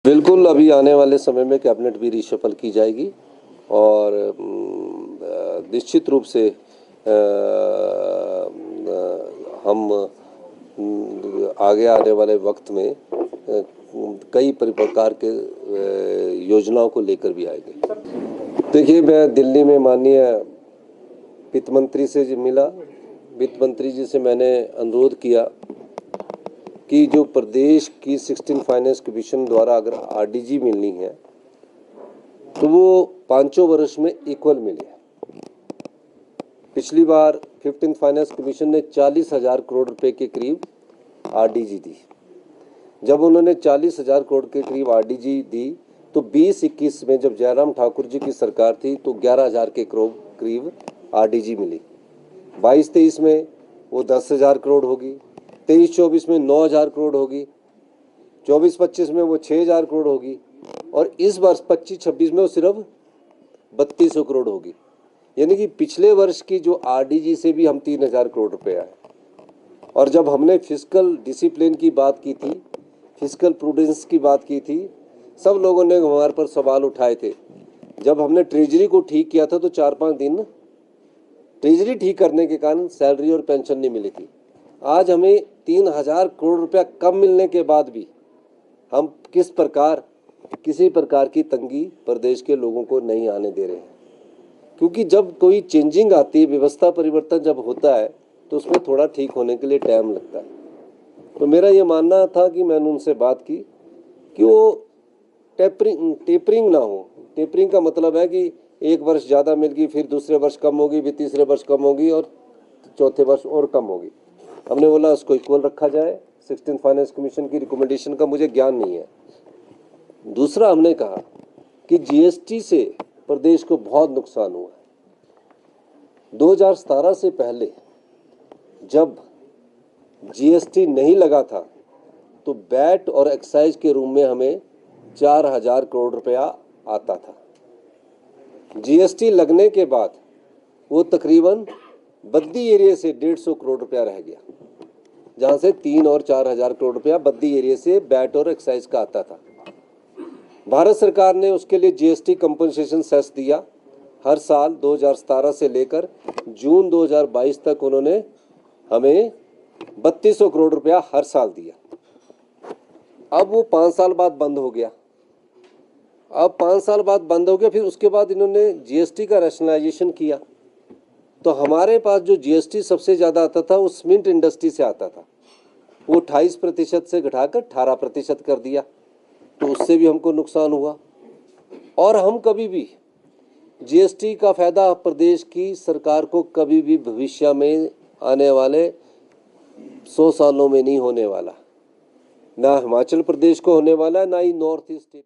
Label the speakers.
Speaker 1: बिल्कुल, अभी आने वाले समय में कैबिनेट भी रीशफल की जाएगी और निश्चित रूप से हम आगे आने वाले वक्त में कई प्रकार के योजनाओं को लेकर भी आएंगे। देखिए, मैं दिल्ली में माननीय वित्त मंत्री से मिला। वित्त मंत्री जी से मैंने अनुरोध किया कि जो प्रदेश की 16 फाइनेंस कमीशन द्वारा अगर आरडीजी मिलनी है तो वो 5 वर्ष में इक्वल मिले। पिछली बार 15 फाइनेंस कमीशन ने 40,000 करोड़ रुपए के करीब आरडीजी दी। जब उन्होंने 40,000 करोड़ के करीब आरडीजी दी तो 20-21 में जब जयराम ठाकुर जी की सरकार थी तो 11,000 के करीब आरडीजी मिली। 22-23 में वो 10,000 करोड़ होगी, 23-24 में 9,000 करोड़ होगी, 24-25 में वो 6,000 करोड़ होगी और इस वर्ष 25-26 में वो सिर्फ 3200 करोड़ होगी। यानी कि पिछले वर्ष की जो आरडीजी से भी हम 3,000 करोड़ रुपए आए। और जब हमने फिस्कल डिसिप्लिन की बात की थी, फिस्कल प्रूडेंस की बात की थी, सब लोगों ने हमारे पर सवाल उठाए थे। जब हमने ट्रेजरी को ठीक किया था तो 4-5 दिन ट्रेजरी ठीक करने के कारण सैलरी और पेंशन नहीं मिली थी। आज हमें 3,000 करोड़ रुपया कम मिलने के बाद भी हम किसी प्रकार की तंगी प्रदेश के लोगों को नहीं आने दे रहे हैं, क्योंकि जब कोई चेंजिंग आती है, व्यवस्था परिवर्तन जब होता है तो उसमें थोड़ा ठीक होने के लिए टाइम लगता है। तो मेरा ये मानना था कि मैंने उनसे बात की कि वो टेपरिंग ना हो। टेपरिंग का मतलब है कि एक वर्ष ज़्यादा मिल गई, फिर दूसरे वर्ष कम होगी, फिर तीसरे वर्ष कम होगी और चौथे वर्ष और कम होगी। हमने बोला उसको इक्वल रखा जाए। 16 फाइनेंस कमीशन की रिकमेंडेशन का मुझे ज्ञान नहीं है। दूसरा, हमने कहा कि जीएसटी से प्रदेश को बहुत नुकसान हुआ है। 2017 से पहले जब जीएसटी नहीं लगा था तो वैट और एक्साइज के रूम में हमें 4,000 करोड़ रुपया आता था। जीएसटी लगने के बाद वो तकरीबन बद्दी एरिया से 150 करोड़ रुपया रह गया, जहां से 3 और 4,000 करोड़ रुपया बद्दी एरिया से वैट और एक्साइज का आता था। भारत सरकार ने उसके लिए जीएसटी कंपनसेशन सेस दिया हर साल। 2017 से लेकर जून 2022 तक उन्होंने हमें 3200 करोड़ रुपया हर साल दिया। अब वो 5 साल बाद बंद हो गया। फिर उसके बाद इन्होंने जीएसटी का रैशनलाइजेशन किया तो हमारे पास जो जीएसटी सबसे ज़्यादा आता था वो सीमेंट इंडस्ट्री से आता था। वो 28% से घटाकर 18% कर दिया, तो उससे भी हमको नुकसान हुआ। और हम कभी भी जीएसटी का फ़ायदा प्रदेश की सरकार को कभी भी भविष्य में आने वाले 100 सालों में नहीं होने वाला। ना हिमाचल प्रदेश को होने वाला है, ना ही नॉर्थ ईस्ट।